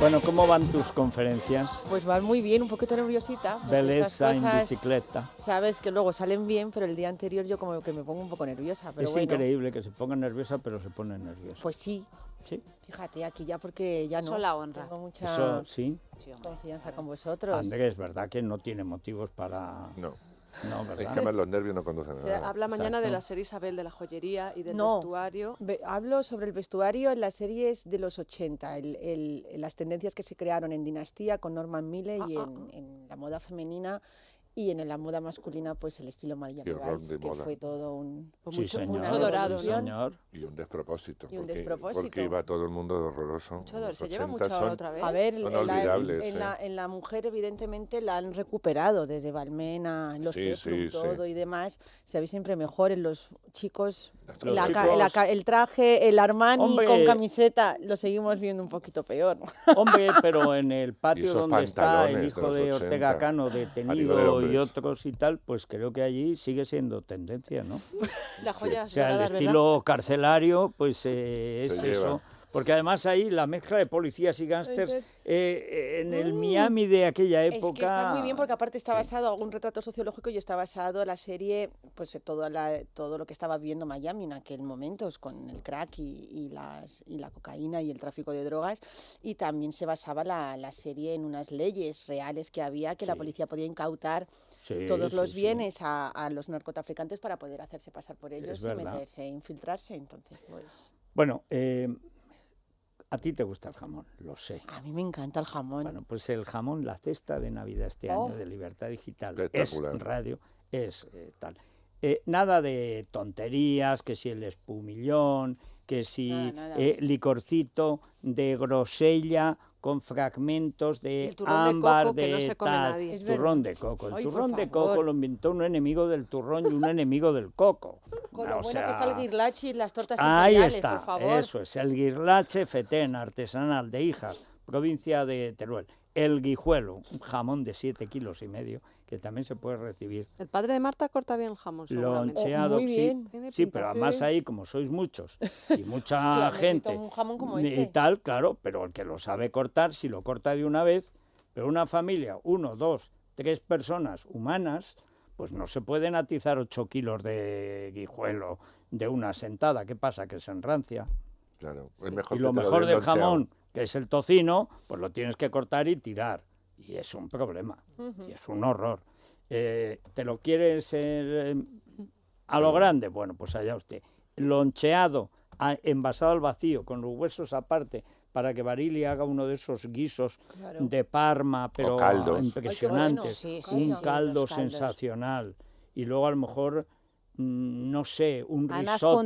Bueno, ¿cómo van tus conferencias? Pues van muy bien, un poquito nerviosita. Belleza en bicicleta. Sabes que luego salen bien, pero el día anterior yo como que me pongo un poco nerviosa. Pero Es bueno, increíble que se pongan nerviosa, pero se ponen nerviosa. pues sí. Sí. Fíjate, aquí ya porque ya no. Eso la honra. Tengo mucha Eso sí. confianza con vosotros. Andrés, ¿verdad que no tiene motivos para...? No, No, es ¿verdad? que además los nervios no conducen a nada. Habla mañana Exacto. de la serie Isabel, de la joyería y del No. vestuario. Hablo sobre el vestuario en las series de los 80, las tendencias que se crearon en Dinastía con Norman Mile y en la moda femenina, y en la moda masculina pues el estilo Miami Qué horror Vice, de que moda. fue todo un... Pues Sí, mucho, señor. mucho dorado, Sí, ¿no? señor. Y un despropósito. Y un porque, despropósito. Porque iba todo el mundo horroroso. Mucho dorado. Los Se lleva 80 mucho ahora son- otra vez. A ver, Son en la, olvidables, en la mujer evidentemente la han recuperado, desde Balmena, los Sí, Peplum, sí, todo sí. y demás, se ve siempre mejor en los chicos. Los El traje, el Armani Hombre. con camiseta, lo seguimos viendo un poquito peor. Hombre, pero en el Y patio esos donde está el pantalones de hijo los de 80, Ortega Cano a nivel detenido y hombres. otros y tal, pues creo que allí sigue siendo tendencia, ¿no? Las joyas O sea, el doradas, ¿verdad? estilo carcelario, pues es Se lleva. eso. Porque además ahí la mezcla de policías y gángsters en el Miami de aquella época... Es que está muy bien porque aparte está basado en un retrato sociológico y está basado la serie, pues todo lo que estaba viviendo Miami en aquel momento, con el crack y la cocaína y el tráfico de drogas, y también se basaba la serie en unas leyes reales que había, que la Sí. policía podía incautar Sí, todos sí, los sí. bienes a los narcotraficantes para poder hacerse pasar por ellos y verdad. meterse, infiltrarse, entonces pues... Bueno, a ti te gusta el jamón, lo sé. A mí me encanta el jamón. Bueno, pues el jamón, la cesta de Navidad este Oh. año de Libertad Digital, es Espectacular. radio, es tal. Nada de tonterías, que si el espumillón, que si Nada. licorcito de grosella con fragmentos Y de el turrón de ámbar coco que no de se come tal. nadie. Es Turrón de coco. El Ay, por turrón de favor. coco lo inventó un enemigo del turrón y un enemigo del coco. Con lo O bueno que está el sea, guirlachi y las tortas ahí imperiales, está, por favor. eso es, el guirlache fetén artesanal de Hijas, provincia de Teruel. El guijuelo, un jamón de 7,5 kilos, que también se puede recibir. El padre de Marta corta bien el jamón, seguramente. Loncheado, muy sí, bien. Tiene sí, pinta, pero sí. además ahí, como sois muchos y mucha Claro, gente necesito un jamón como y este. tal, claro, pero el que lo sabe cortar, si lo corta de una vez, pero una familia, 1, 2, 3 personas humanas, pues no se pueden atizar 8 kilos de guijuelo de una sentada. ¿Qué pasa? Que se enrancia. Claro, es mejor Y que lo te mejor den del loncheado. jamón, que es el tocino, pues lo tienes que cortar y tirar. Y es un problema, y es un horror. ¿Te lo quieres a lo grande? Bueno, pues allá usted. Loncheado, envasado al vacío, con los huesos aparte, para que Barili haga uno de esos guisos Claro. de Parma, pero caldos. impresionantes. Ay, qué bueno. Sí, Un sí, caldo los caldos. sensacional. Y luego a lo mejor, no sé, un Además risotto.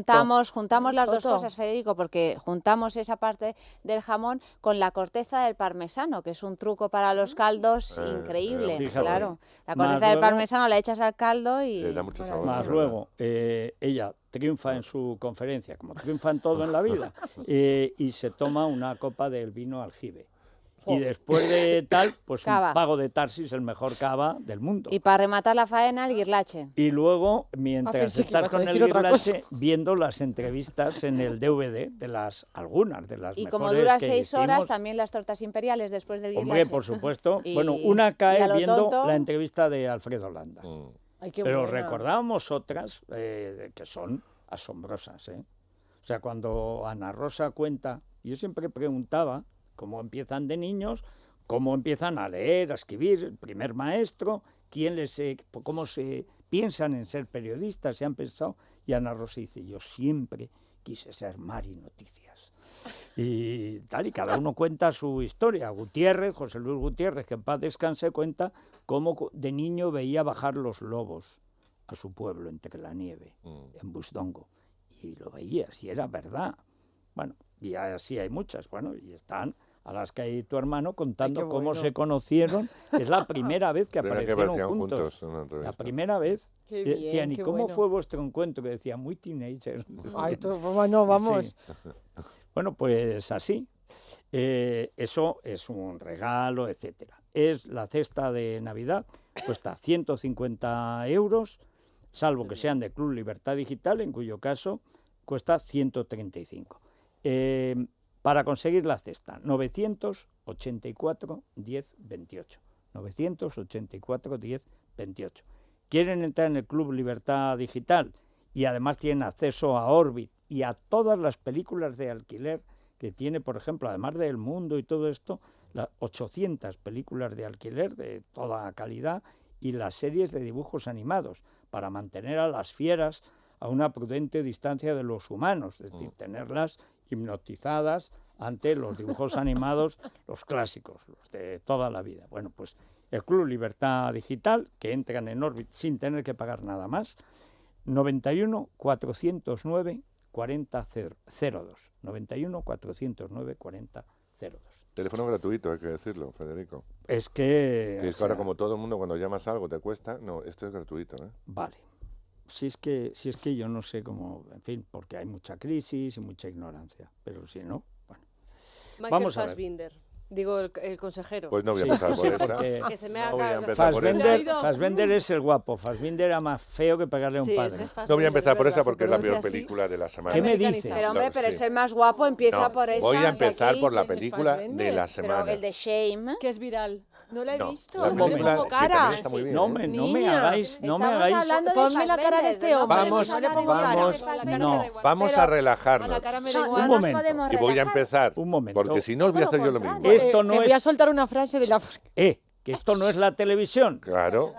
juntamos las dos Risotto. cosas, Federico, porque juntamos esa parte del jamón con la corteza del parmesano, que es un truco para los caldos increíble, fíjate. claro. La Más corteza del luego- parmesano la echas al caldo y... Le da mucho sabor. Más la verdad. luego, ella triunfa en su conferencia, como triunfa en todo en la vida, y se toma una copa del vino aljibe. Y después de tal, pues Cava. un pago de Tarsis, el mejor cava del mundo. Y para rematar la faena, el guirlache. Y luego, mientras pensé que estás ibas a con el decir otra guirlache, viendo las entrevistas en el DVD de algunas de las Y mejores como dura que 6 horas, hicimos. también las tortas imperiales después del guirlache. Hombre, por supuesto. Y- Bueno, una y cae a lo viendo tonto- la entrevista de Alfredo Landa. Mm. Ay, qué Pero buena. recordábamos otras que son asombrosas, ¿eh? O sea, cuando Ana Rosa cuenta, yo siempre preguntaba cómo empiezan de niños, cómo empiezan a leer, a escribir, el primer maestro, cómo se piensan en ser periodistas, se han pensado, y Ana Rosa dice, yo siempre quise ser Mari Noticias. Y tal, y cada uno cuenta su historia. Gutiérrez, José Luis Gutiérrez, que en paz descanse, cuenta cómo de niño veía bajar los lobos a su pueblo entre la nieve, en Busdongo. Y lo veías, y era verdad. Bueno, y así hay muchas, bueno, y están Alaska y tu hermano contando qué cómo bueno. se conocieron. Es la primera vez que Primera que aparecieron aparecían juntos. juntos en una La entrevista. primera vez. Qué Decían, bien, ¿y qué cómo bueno. fue vuestro encuentro? Que decía, muy teenager. Ay, bueno, vamos. Sí. Bueno, pues así. Eso es un regalo, etcétera. Es la cesta de Navidad, cuesta 150 euros, salvo que sean de Club Libertad Digital, en cuyo caso cuesta 135. Para conseguir la cesta, 984 10 28. 984 10 28. ¿Quieren entrar en el Club Libertad Digital? Y además tienen acceso a Orbit y a todas las películas de alquiler que tiene, por ejemplo, además de El Mundo y todo esto, las 800 películas de alquiler de toda calidad y las series de dibujos animados para mantener a las fieras a una prudente distancia de los humanos, es decir, tenerlas hipnotizadas ante los dibujos animados, los clásicos, los de toda la vida. Bueno, pues el Club Libertad Digital, que entran en Orbit sin tener que pagar nada más, 91 409 40 02. 91 409 40 02. Teléfono gratuito, hay que decirlo, Federico. Es que... Que es que ahora como todo el mundo cuando llamas algo te cuesta, no, esto es gratuito, ¿eh? Vale. Si es que yo no sé cómo, en fin, porque hay mucha crisis y mucha ignorancia, pero si no, bueno. Michael Vamos a ver. Fassbinder, digo el consejero. Pues no voy a Sí, empezar por sí, esa. porque Que se me No voy a haga... empezar por esa. Fassbender es el guapo, Fassbender era más feo que pegarle a un Sí, padre. es Fassbender, No voy a empezar es por esa verdad, porque se es la peor pronuncia así. película de la semana. ¿Qué me Americanizado. dices? Pero hombre, Claro, pero sí. es el más guapo, empieza No, por esa. voy a que empezar aquí- por la que es película de Fassbender. la Pero semana. el de Shame. Que es viral. No la he No, visto, la Un no le momento, pongo que cara. también está muy bien, No ¿eh? me Niña. hagáis, no me Estamos hagáis... hablando de Ponme la cara de este Fassbender, hombre. Vamos, no le pongo vamos, cara. No. Vamos Pero- a A relajarnos. la cara me da No, igual. no Un nos momento. podemos Y voy a relajar. empezar, Un momento. porque si no os voy a hacer yo lo mismo. Esto no Te voy a es... soltar una frase de la... que esto no es la televisión. Claro,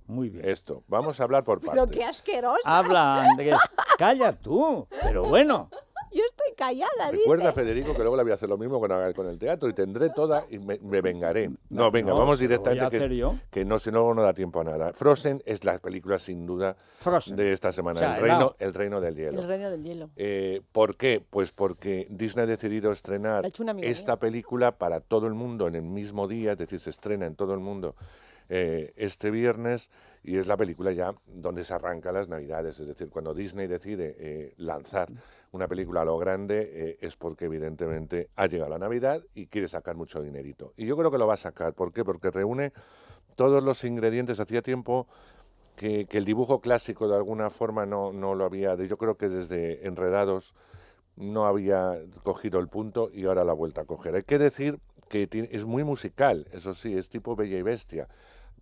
Muy bien. esto. Vamos a hablar por Pero partes. qué asquerosa. Habla, Andrés. Calla tú. Pero bueno. Yo estoy callada, Recuerda, dice. Federico, que luego le voy a hacer lo mismo con el teatro y tendré toda y me vengaré. No, venga, No, vamos lo voy a directamente hacer yo. que no, si no, no da tiempo a nada. Frozen es la película sin duda Frozen. de esta semana, O sea, el reino del hielo. El reino del hielo. ¿Por qué? Pues porque Disney ha decidido estrenar Ha hecho una amiga esta mía. película para todo el mundo en el mismo día, es decir, se estrena en todo el mundo este viernes y es la película ya donde se arrancan las Navidades. Es decir, cuando Disney decide lanzar una película a lo grande es porque evidentemente ha llegado la Navidad y quiere sacar mucho dinerito. Y yo creo que lo va a sacar. ¿Por qué? Porque reúne todos los ingredientes. Hacía tiempo que el dibujo clásico de alguna forma no lo había... Yo creo que desde Enredados no había cogido el punto y ahora la ha vuelto a coger. Hay que decir que es muy musical, eso sí, es tipo Bella y Bestia.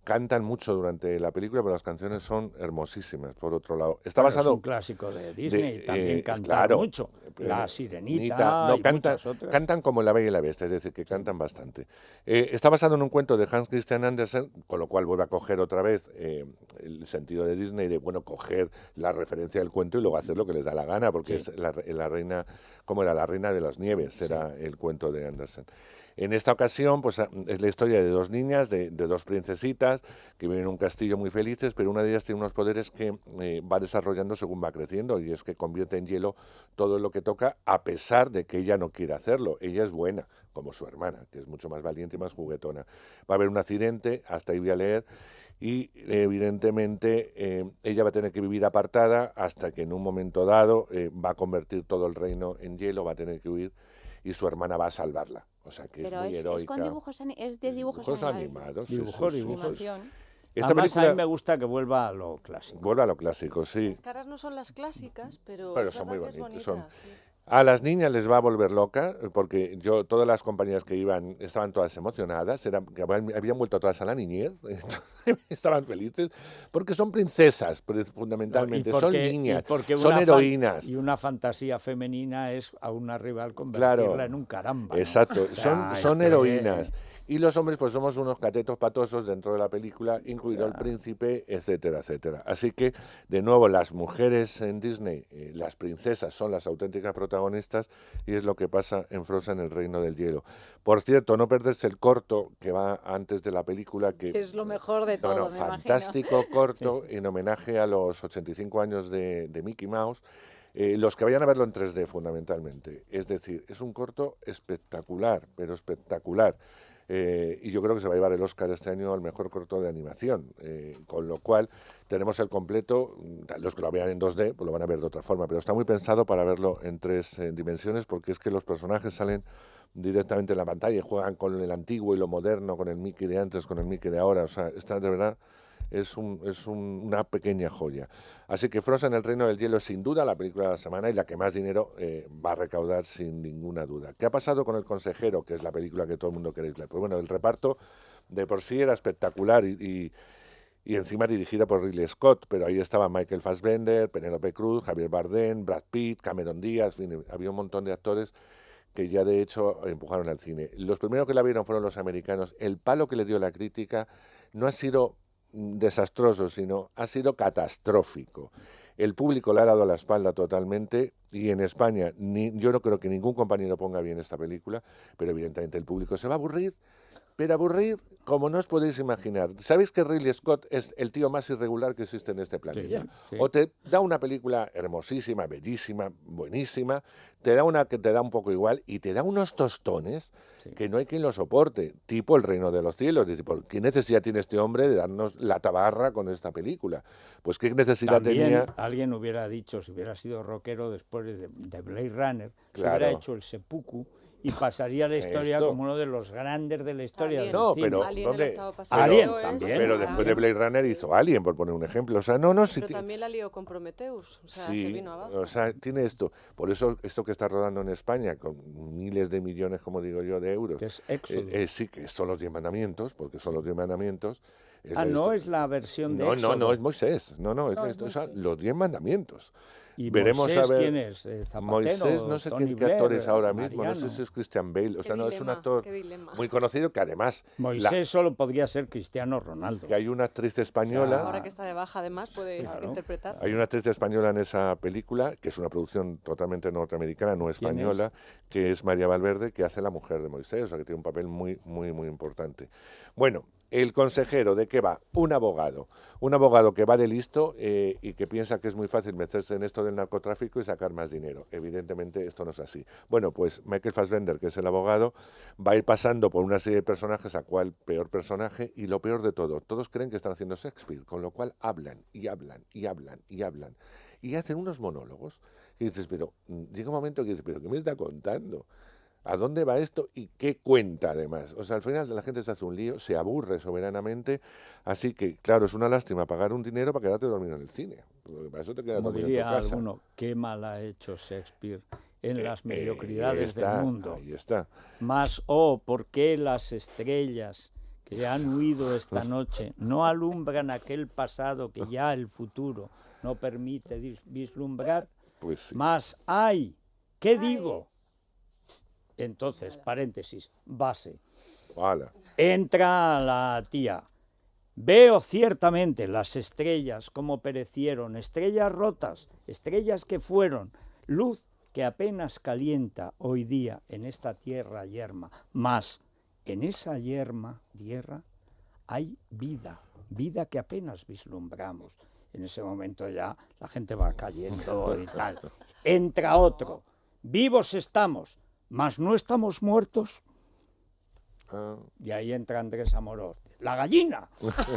Cantan mucho durante la película, pero las canciones son hermosísimas, por otro lado. Está Bueno, es basado... un clásico de Disney, de, también cantan claro, mucho. La Sirenita no, y cantan, muchas otras. cantan como La Bella y la Bestia, es decir, que cantan bastante. Está basado en un cuento de Hans Christian Andersen, con lo cual vuelve a coger otra vez el sentido de Disney de, bueno, coger la referencia del cuento y luego hacer lo que les da la gana, porque Sí. es la reina, ¿cómo era? La reina de las nieves, era el cuento de Andersen. En esta ocasión, pues es la historia de dos niñas, de dos princesitas, que viven en un castillo muy felices, pero una de ellas tiene unos poderes que va desarrollando según va creciendo, y es que convierte en hielo todo lo que toca, a pesar de que ella no quiere hacerlo. Ella es buena, como su hermana, que es mucho más valiente y más juguetona. Va a haber un accidente, hasta ahí voy a leer, y evidentemente ella va a tener que vivir apartada hasta que en un momento dado va a convertir todo el reino en hielo, va a tener que huir, y su hermana va a salvarla. O sea que Pero es muy heroica. es con dibujos, es de dibujos, animados. sí, Dibujos, sí, sí, dibujos. sí. Animación. Esta Además, a mí película me gusta que vuelva a lo clásico. vuelve a lo clásico, sí. Las caras no son las clásicas, pero es son verdad muy que es bonitas. bonita, sí. A las niñas les va a volver loca, porque todas las compañías que iban estaban todas emocionadas, que habían vuelto todas a la niñez, estaban felices, porque son princesas, fundamentalmente, Y porque- son y niñas, porque son una heroínas. Y una fantasía femenina es a una rival convertirla Claro. en un caramba. ¿no? Exacto, O sea, son es que- heroínas. Y los hombres pues somos unos catetos patosos dentro de la película, incluido el príncipe, etcétera, etcétera. Así que, de nuevo, las mujeres en Disney, las princesas, son las auténticas protagonistas y es lo que pasa en Frozen, el reino del hielo. Por cierto, no perderse el corto que va antes de la película, que Es lo mejor de todo, me imagino. fantástico corto en homenaje a los 85 años de Mickey Mouse. Los que vayan a verlo en 3D fundamentalmente. Es decir, es un corto espectacular, pero espectacular. Y yo creo que se va a llevar el Oscar este año al mejor corto de animación. Con lo cual tenemos el completo. Los que lo vean en 2D pues lo van a ver de otra forma, pero está muy pensado para verlo en 3 dimensiones, porque es que los personajes salen directamente en la pantalla y juegan con el antiguo y lo moderno, con el Mickey de antes, con el Mickey de ahora. O sea, está de verdad una pequeña joya. Así que Frozen, el reino del hielo, es sin duda la película de la semana y la que más dinero va a recaudar sin ninguna duda. ¿Qué ha pasado con El consejero, que es la película que todo el mundo queréis ver? Pues bueno, el reparto de por sí era espectacular y encima dirigida por Ridley Scott, pero ahí estaban Michael Fassbender, Penélope Cruz, Javier Bardem, Brad Pitt, Cameron Díaz, en fin, había un montón de actores que ya de hecho empujaron al cine. Los primeros que la vieron fueron los americanos. El palo que le dio la crítica no ha sido desastroso, sino ha sido catastrófico. El público le ha dado la espalda totalmente y en España yo no creo que ningún compañero ponga bien esta película, pero evidentemente el público se va a aburrir, pero aburrir como no os podéis imaginar. ¿Sabéis que Ridley Scott es el tío más irregular que existe en este planeta? Sí. O te da una película hermosísima, bellísima, buenísima, te da una que te da un poco igual y te da unos tostones que no hay quien lo soporte, tipo El reino de los cielos. ¿Qué necesidad tiene este hombre de darnos la tabarra con esta película? Pues qué necesidad También tenía... alguien hubiera dicho, si hubiera sido rockero después de Blade Runner, se Claro. hubiera hecho el seppuku y pasaría a la historia Esto. como uno de los grandes de la historia Alien. del No, cine. pero Alien, ¿dónde? el octavo pasajero Alien es- también. Pero después de Blade Runner hizo Alien, por poner un ejemplo. O sea, no, si Pero también la lió con Prometheus, o sea, se sí, vino abajo. o sea, tiene esto. Por eso esto que está rodando en España, con miles de millones, como digo yo, de euros, Que es Éxodo. sí, que son los 10 mandamientos, porque son los 10 mandamientos. Es Ah, la no histo- es la versión de no, Éxodo. no, es Moisés. No, No, es es o sea, Moisés. los 10 mandamientos. ¿Y Veremos Moisés a ver. quién es? ¿Zapatero? Moisés, no sé Tony qué Blair, actor es ahora mismo, no Mariano? sé si es Christian Bale, o Qué sea, no, es un dilema, actor qué dilema. muy conocido que además Moisés solo podría ser Cristiano Ronaldo. que hay una actriz española. Ahora que está de baja, además, puede Claro. interpretar. Hay una actriz española en esa película, que es una producción totalmente norteamericana, no ¿Quién española, que es María Valverde, que hace la mujer de Moisés, o sea que tiene un papel muy, muy, muy importante. Bueno, El consejero, ¿de qué va? Un abogado que va de listo y que piensa que es muy fácil meterse en esto del narcotráfico y sacar más dinero. Evidentemente esto no es así. Bueno, pues Michael Fassbender, que es el abogado, va a ir pasando por una serie de personajes a cuál peor personaje y lo peor de todo, todos creen que están haciendo Shakespeare, con lo cual hablan y hablan y hablan y hablan y hacen unos monólogos y dices, pero llega un momento que dices, pero ¿qué me está contando? ¿A dónde va esto y qué cuenta además? O sea, al final la gente se hace un lío, se aburre soberanamente, así que, claro, es una lástima pagar un dinero para quedarte dormido en el cine. Porque para eso te quedas Como dormido en tu diría casa. alguno, qué mal ha hecho Shakespeare en las Ahí mediocridades está, del mundo. ahí está. Mas, ¿por qué las estrellas que han huido esta noche no alumbran aquel pasado que ya el futuro no permite vislumbrar? Pues sí. Mas, ¡ay! ¿Qué digo? Entonces, paréntesis, base. Hala. Entra la tía. Veo ciertamente las estrellas como perecieron, estrellas rotas, estrellas que fueron, luz que apenas calienta hoy día en esta tierra yerma. Mas en esa tierra hay vida, vida que apenas vislumbramos. En ese momento ya la gente va cayendo y tal. Entra otro. Vivos estamos, mas no estamos muertos. Ah, Y ahí entra Andrés Amorós. ¡La gallina!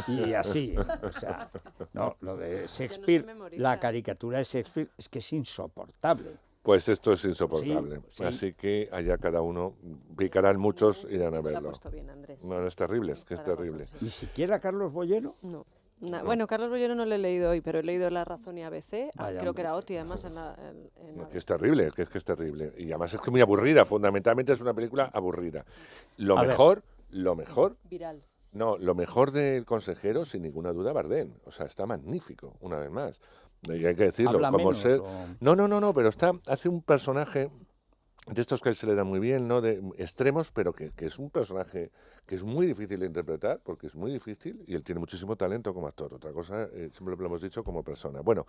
Y así. O sea, no, lo de Shakespeare, memoriza. la caricatura de Shakespeare es que es insoportable. pues esto es insoportable. Sí, sí. Así que allá cada uno, picarán muchos, irán a Lo ha verlo. puesto bien, Andrés. No, es terrible, es que es Está de terrible. acuerdo, sí. Ni siquiera Carlos Bollero. No. Bueno, Carlos Bollero no le he leído hoy, pero he leído La Razón y ABC. Vaya, Creo que hombre. era Oti, además, en No, que es terrible, que es terrible. Y además es que muy aburrida, fundamentalmente es una película aburrida. Lo A ver. mejor, Viral. no, lo mejor del consejero, sin ninguna duda, Bardem. O sea, está magnífico, una vez más. Y hay que decirlo, Habla como menos, ser... o- No, pero hace un personaje de estos que se le da muy bien, ¿no? De extremos, pero que es un personaje que es muy difícil de interpretar, porque es muy difícil, y él tiene muchísimo talento como actor. Otra cosa, siempre lo hemos dicho, como persona. Bueno,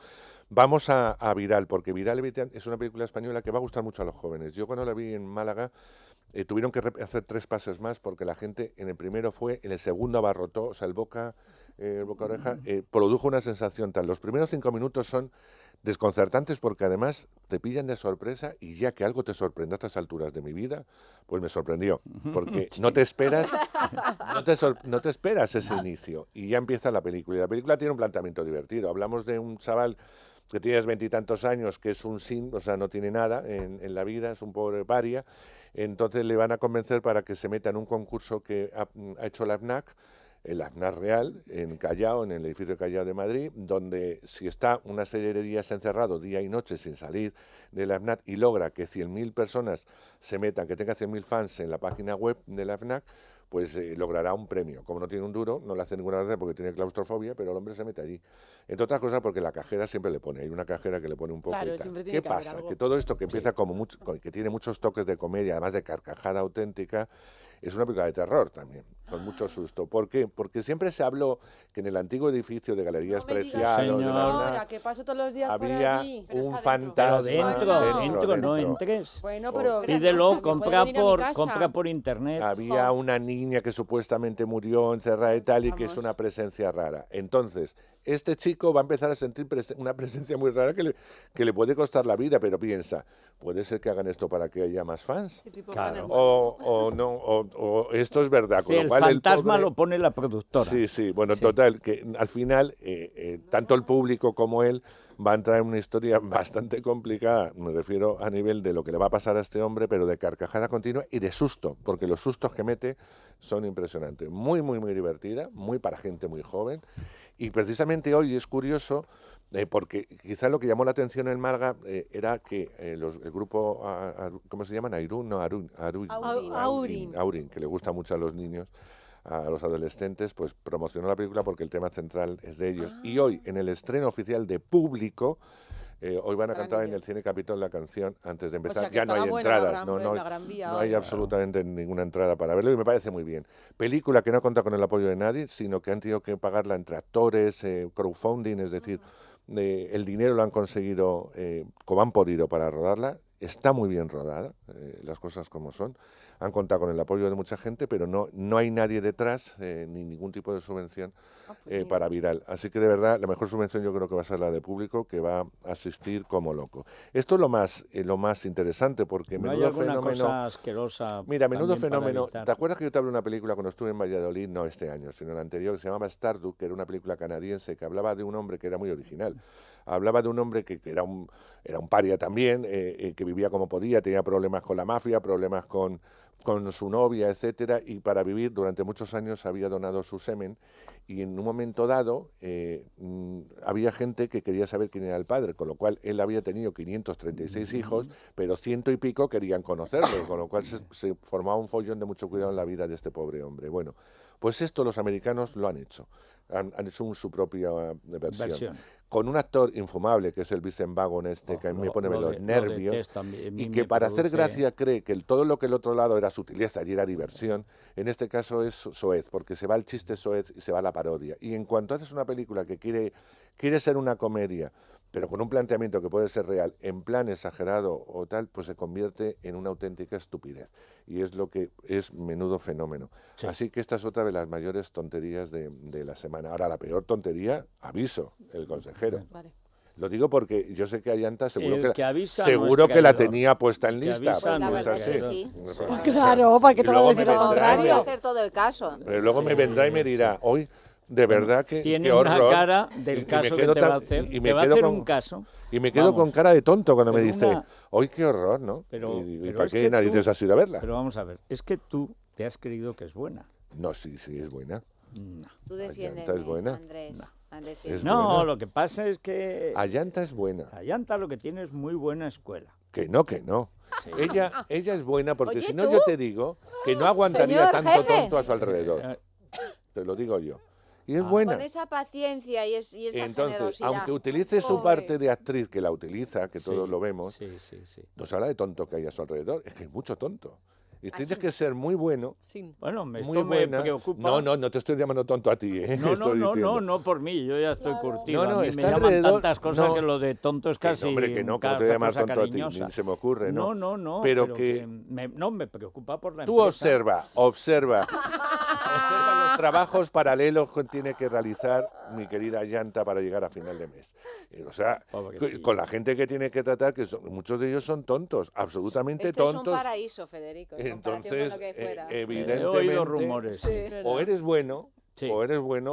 vamos a Viral, porque Viral es una película española que va a gustar mucho a los jóvenes. Yo cuando la vi en Málaga, tuvieron que hacer 3 pases más, porque la gente en el primero fue, en el segundo abarrotó, o sea, el boca oreja, produjo una sensación tal. Los primeros 5 minutos son desconcertantes porque además te pillan de sorpresa y ya que algo te sorprende a estas alturas de mi vida, pues me sorprendió, porque no te esperas no te esperas ese inicio y ya empieza la película. Y la película tiene un planteamiento divertido. Hablamos de un chaval que tiene 20 y tantos años, que es un sin, o sea, no tiene nada en la vida, es un pobre paria. Entonces le van a convencer para que se meta en un concurso que ha hecho la FNAC, el AFNAC Real, en Callao, en el edificio de Callao de Madrid, donde si está una serie de días encerrado, día y noche, sin salir del AFNAC, y logra que 100.000 personas se metan, que tenga 100.000 fans en la página web del AFNAC, pues logrará un premio. Como no tiene un duro, no le hace ninguna gracia porque tiene claustrofobia, pero el hombre se mete allí. Entre otras cosas porque la cajera siempre le pone, hay una cajera que le pone un poco Claro, y tal. siempre tiene ¿Qué que haber pasa? algo. Que todo esto que empieza como mucho, que tiene muchos toques de comedia, además de carcajada auténtica, es una película de terror también, con mucho susto. ¿Por qué? Porque siempre se habló que en el antiguo edificio de Galerías No me digas, Preciados, de la señor. AFNAC, Ahora, que paso todos los días por había allí. Pero un está dentro. Pero fantasma dentro, no entres. Bueno, pero... Pídelo, también puede venir a mi casa. compra por internet. Había una niña que supuestamente murió encerrada y tal, y que es Vamos. una presencia rara. Entonces, este chico va a empezar a sentir una presencia muy rara que le puede costar la vida, pero piensa, ¿puede ser que hagan esto para que haya más fans? Sí, tipo Claro. Bannerman. O no, o esto es verdad. Con Sí, lo el cual fantasma pobre- lo pone la productora. Sí, sí, bueno, Sí. total, que al final tanto el público como él va a entrar en una historia bastante complicada, me refiero a nivel de lo que le va a pasar a este hombre, pero de carcajada continua y de susto, porque los sustos que mete son impresionantes. Muy, muy, muy divertida, muy para gente muy joven. Y precisamente hoy es curioso, porque quizá lo que llamó la atención en Málaga era que el grupo, ¿cómo se llaman? Airún, no, Aurin, que le gusta mucho a los niños, a los adolescentes, pues promocionó la película porque el tema central es de ellos. Y hoy, en el estreno oficial de público, hoy van a Para cantar en niños. el Cine Capitol la canción antes de O empezar. sea, que Ya no estará hay buena la entradas, Gran- la Gran Vía no hay hoy. absolutamente ninguna entrada para verlo y me parece muy bien. Película que no cuenta con el apoyo de nadie, sino que han tenido que pagarla entre actores, crowdfunding, es decir, el dinero lo han conseguido como han podido para rodarla. Está muy bien rodada, las cosas como son. Han contado con el apoyo de mucha gente, pero no hay nadie detrás, ni ningún tipo de subvención para viral. Así que de verdad, la mejor subvención yo creo que va a ser la de público, que va a asistir como loco. Esto es lo más interesante, porque ¿No hay menudo alguna fenómeno... cosa asquerosa? Mira, menudo también para fenómeno. evitar? ¿Te acuerdas que yo te hablé de una película cuando estuve en Valladolid? No este año, sino el anterior, que se llamaba Stardust, que era una película canadiense que hablaba de un hombre que era muy original. Hablaba de un hombre que era un paria también, que vivía como podía, tenía problemas con la mafia, problemas con su novia, etcétera, y para vivir durante muchos años había donado su semen, y en un momento dado había gente que quería saber quién era el padre, con lo cual él había tenido 536 hijos, pero 100 y pico querían conocerlo, con lo cual se formaba un follón de mucho cuidado en la vida de este pobre hombre. Bueno, pues esto los americanos lo han hecho, han hecho su propia versión. Con un actor infumable que es el Vincent Vaughn que a mí me pone los nervios y que para hacer gracia cree que todo lo que el otro lado era sutileza y era diversión, en este caso es soez, porque se va el chiste soez y se va la parodia. Y en cuanto haces una película que quiere ser una comedia, pero con un planteamiento que puede ser real, en plan exagerado o tal, pues se convierte en una auténtica estupidez. Y es lo que es menudo fenómeno. Sí. Así que esta es otra de las mayores tonterías de la semana. Ahora, la peor tontería, aviso, el consejero. Vale. Lo digo porque yo sé que Ayanta seguro que la tenía puesta en lista. Pues la verdad es que sí. Claro, para que te lo Pero voy a hacer todo el caso. Pero luego me vendrá y me dirá, hoy... De verdad que tiene qué horror. Una cara del caso que te va a hacer. Y me va a hacer con, un caso. Y me quedo con cara de tonto cuando me dice, una... hoy qué horror, ¿no? ¿Y para qué narices has ido a verla? Pero vamos a ver, es que tú te has creído que es buena. No, sí, es buena. No. Tú defiendes, es buena. Andrés. No, buena. lo que pasa es que... Ayanta es buena. Ayanta lo que tiene es muy buena escuela. Que no. Sí. Ella es buena porque Oye, si no ¿tú? yo te digo que no aguantaría Señor tanto jefe. tonto a su alrededor. Te lo digo yo. Y es buena. Con esa paciencia y esa Entonces, generosidad. aunque utilice su parte de actriz, que la utiliza, que todos lo vemos, sí. nos habla de tonto que hay a su alrededor. Es que hay mucho tonto. Y tienes que ser muy bueno, bueno, muy esto buena. Me preocupa. No te estoy llamando tonto a ti, ¿eh? No por mí, yo ya estoy curtido. No, a mí me está llaman alrededor, tantas cosas que lo de tonto es casi... Que no, hombre, que no te voy a llamar tonto a ti, ni se me ocurre, ¿no? No, pero que me preocupa por la tú empresa. observa los trabajos paralelos que tiene que realizar mi querida Ayanta para llegar a final de mes. O sea, con la gente que tiene que tratar, que muchos de ellos son tontos, absolutamente tontos. Es un paraíso, Federico. Entonces, con lo que fuera. He oído rumores. O eres bueno,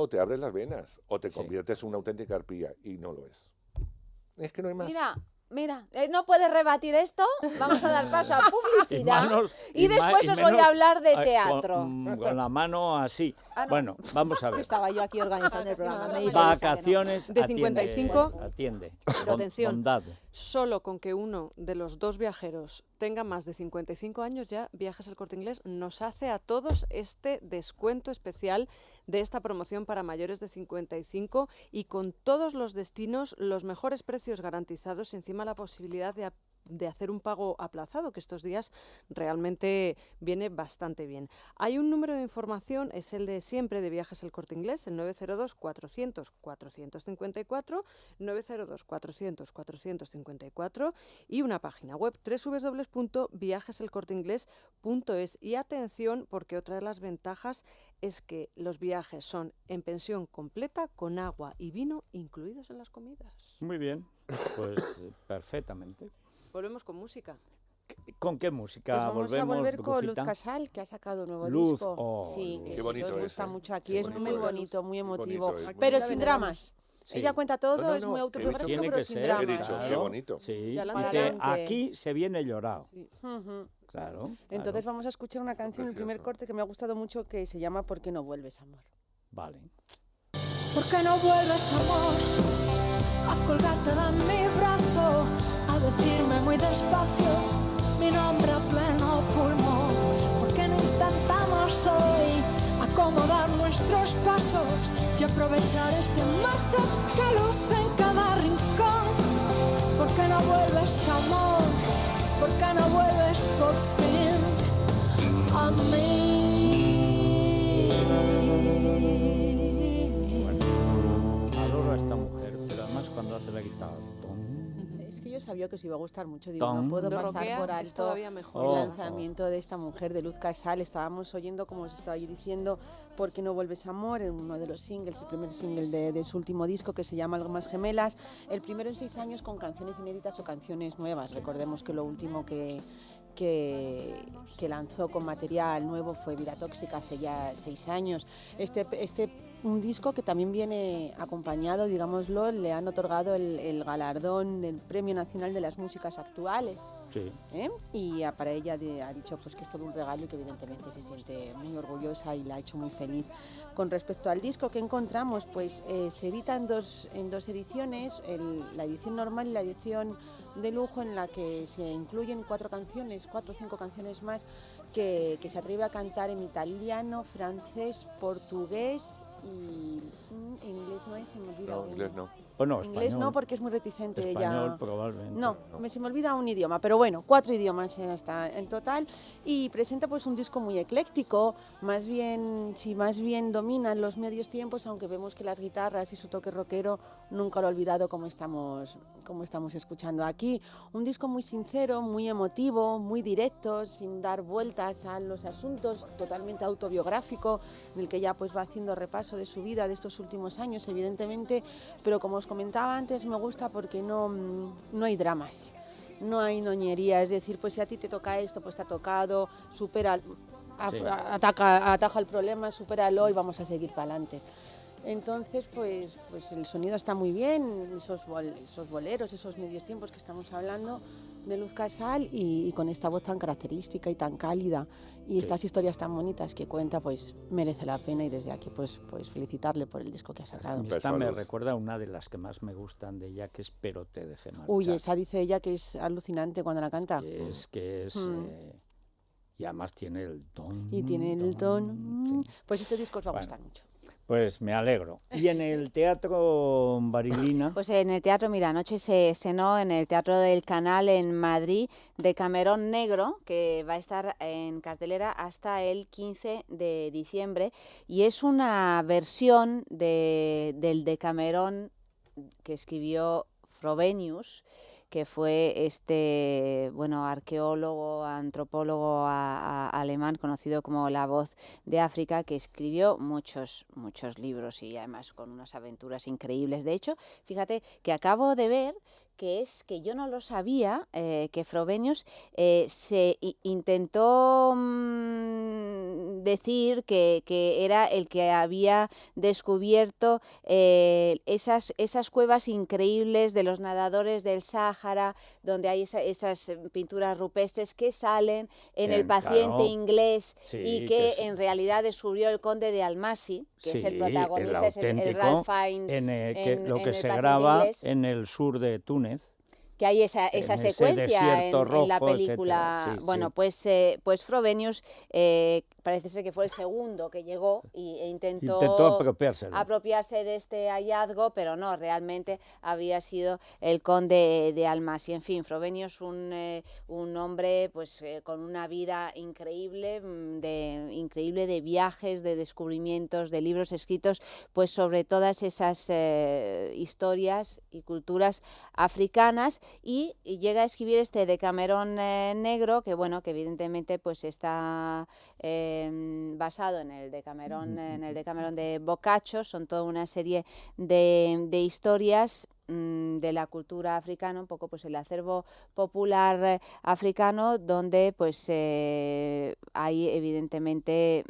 o te abres las venas, o te conviertes en una auténtica arpía, y no lo es. Es que no hay más. Mira, mira, no puedes rebatir esto, vamos a dar paso a publicidad y ma- después os voy menos, a hablar de con- teatro. Con la mano así. Ah, no. Bueno, vamos a ver. Estaba yo aquí organizando el programa. me dice Vacaciones De atiende, 55. Atiende. Pero atención, Bondad. solo con que uno de los dos viajeros tenga más de 55 años, ya Viajes al Corte Inglés nos hace a todos este descuento especial de esta promoción para mayores de 55 y con todos los destinos, los mejores precios garantizados y encima la posibilidad de hacer un pago aplazado, que estos días realmente viene bastante bien. Hay un número de información, es el de siempre de Viajes al Corte Inglés, el 902-400-454, 902-400-454 y una página web www.viajeselcorteingles.es. Y atención, porque otra de las ventajas es que los viajes son en pensión completa con agua y vino incluidos en las comidas. Muy bien, pues perfectamente. Volvemos con música. ¿Con qué música Pues vamos volvemos, a volver con Luz Brujita? Casal, que ha sacado un nuevo Luz, disco. oh, sí, Luz. que Qué bonito os es, gusta ¿eh? mucho aquí, Qué es muy bonito, muy emotivo, bonito, es pero bonito. sin dramas. Sí. Ella cuenta todo, No, no, es no, muy he autobiográfico, Tiene pero que sin ser. He dramas. dicho, qué Claro. bonito. Sí, Ya la dice, adelante. aquí se viene llorado. Sí. Ujú. Claro. Entonces claro. vamos a escuchar una canción, el primer Precioso. corte que me ha gustado mucho, que se llama ¿Por qué no vuelves, amor? Vale. ¿Por qué no vuelves, amor, a colgarte de mi brazo, a decirme muy despacio mi nombre a pleno pulmón? ¿Por qué no intentamos hoy acomodar nuestros pasos y aprovechar este mar de luz en cada rincón? ¿Por qué no vuelves, amor? ¿Por qué no vuelves por fin a mí? Adoro a esta mujer, pero además cuando hace la guitarra. Es que yo sabía que os iba a gustar mucho, digo, Tom. no puedo Cuando pasar roquea por es alto todavía mejor. el Oh. lanzamiento de esta mujer, de Luz Casal. Estábamos oyendo, como os estaba diciendo, ¿Por qué no vuelves, amor?, en uno de los singles, el primer single de su último disco, que se llama Almas Gemelas, el primero en 6 años con canciones inéditas o canciones nuevas. Recordemos que lo último que lanzó con material nuevo fue Vida Tóxica hace ya 6 años. Un disco que también viene acompañado, digámoslo, le han otorgado el galardón del Premio Nacional de las Músicas Actuales. Sí. Y para ella ha dicho pues que es todo un regalo y que evidentemente se siente muy orgullosa y la ha hecho muy feliz. Con respecto al disco que encontramos, pues se edita en dos ediciones, la edición normal y la edición de lujo, en la que se incluyen 4 o 5 canciones más que se atreve a cantar en italiano, francés, portugués y inglés no es, se me olvida. No, inglés no. Bueno, Inglés español. no, porque es muy reticente Español ella. probablemente. No, se me olvida un idioma, pero bueno, 4 idiomas hasta en total, y presenta pues un disco muy ecléctico, más bien dominan los medios tiempos, aunque vemos que las guitarras y su toque rockero nunca lo ha olvidado, como estamos escuchando aquí. Un disco muy sincero, muy emotivo, muy directo, sin dar vueltas a los asuntos, totalmente autobiográfico, en el que ya pues va haciendo repaso de su vida de estos últimos años, evidentemente, pero como os comentaba antes, me gusta porque no hay dramas, no hay noñería, es decir, pues si a ti te toca esto, pues te ha tocado, supera, Sí. ataja el problema, supéralo y vamos a seguir para adelante. Entonces, pues el sonido está muy bien, esos boleros, esos medios tiempos que estamos hablando de Luz Casal, y con esta voz tan característica y tan cálida y estas historias tan bonitas que cuenta, pues merece la pena, y desde aquí pues felicitarle por el disco que ha sacado. Esta Beso, me Luz. recuerda a una de las que más me gustan de ella, que es Pero te dejé marchar. Uy, esa dice ella que es alucinante cuando la canta. Que es y además tiene el ton. Y tiene el ton. Sí. Pues este disco os va a Bueno. gustar mucho. Pues me alegro. Y en el Teatro Barilina, Pues en el teatro, mira, anoche se estrenó en el Teatro del Canal en Madrid Decamerón Negro, que va a estar en cartelera hasta el 15 de diciembre, y es una versión del Decamerón que escribió Frobenius, que fue arqueólogo, antropólogo alemán, conocido como la voz de África, que escribió muchos libros y además con unas aventuras increíbles. De hecho, fíjate que acabo de ver que es que yo no lo sabía, que Frobenius se intentó decir que era el que había descubierto esas cuevas increíbles de los nadadores del Sáhara, donde hay esas pinturas rupestres que salen en El paciente claro. inglés, Sí, y que que es- en realidad descubrió el conde de Almasi, que es el Sí, protagonista, es el auténtico, Ralph Fiennes, que en lo que El se paciente graba inglés, en el sur de Túnez, que hay esa en ese secuencia desierto en la rojo, película. etcétera. Sí, Bueno, sí. pues Frobenius parece ser que fue el segundo que llegó e Intentó apropiárselo. apropiarse de este hallazgo, pero no, realmente había sido el conde de Almasi. En fin, Frobenius, un hombre pues con una vida increíble, increíble de viajes, de descubrimientos, de libros escritos pues sobre todas esas historias y culturas africanas, y llega a escribir este Decamerón negro, que bueno, que evidentemente pues está basado en el Decamerón de Boccaccio. Son toda una serie de historias de la cultura africana, un poco pues el acervo popular africano, donde pues hay evidentemente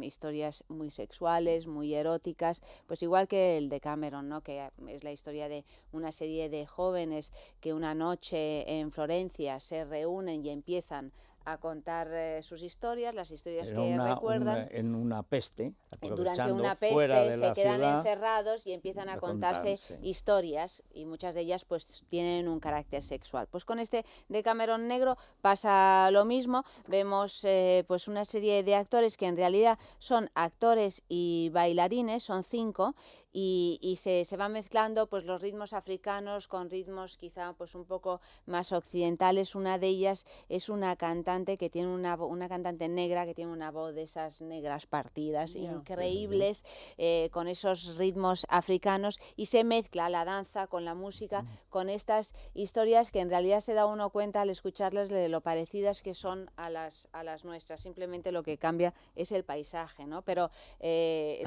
historias muy sexuales, muy eróticas, pues igual que el Decamerón, ¿no? Que es la historia de una serie de jóvenes que una noche en Florencia se reúnen y empiezan a contar sus historias, las historias Era que recuerdan. en una peste, Durante aprovechando una fuera peste de se la quedan ciudad, encerrados y empiezan a contarse sí. historias, y muchas de ellas pues tienen un carácter sexual. Pues con este Decamerón negro pasa lo mismo. Vemos pues una serie de actores que en realidad son actores y bailarines, son 5, y se van mezclando pues los ritmos africanos con ritmos quizá pues un poco más occidentales. Una de ellas es una cantante que tiene una cantante negra que tiene una voz de esas negras partidas, increíbles, con esos ritmos africanos, y se mezcla la danza con la música, con estas historias que en realidad se da uno cuenta al escucharlas de lo parecidas que son a las nuestras. Simplemente lo que cambia es el paisaje, ¿no? Pero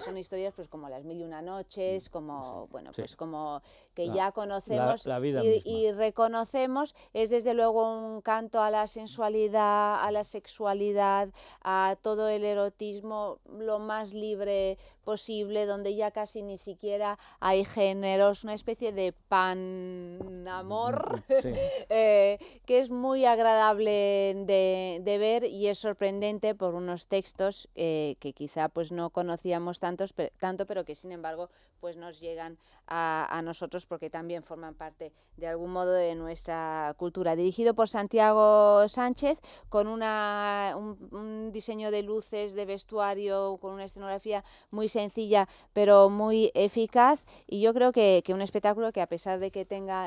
son historias pues como Las mil y una noches, como bueno, Sí. pues como que La- ya conocemos la vida y reconocemos. Es desde luego un canto a la sensualidad, a la sexualidad, a todo el erotismo lo más libre posible, donde ya casi ni siquiera hay géneros, una especie de pan-amor Sí. que es muy agradable de ver, y es sorprendente por unos textos que quizá pues no conocíamos tanto, pero que sin embargo pues nos llegan a nosotros, porque también forman parte de algún modo de nuestra cultura. Dirigido por Santiago Sánchez, con un diseño de luces, de vestuario, con una escenografía muy sencilla pero muy eficaz, y yo creo que un espectáculo que, a pesar de que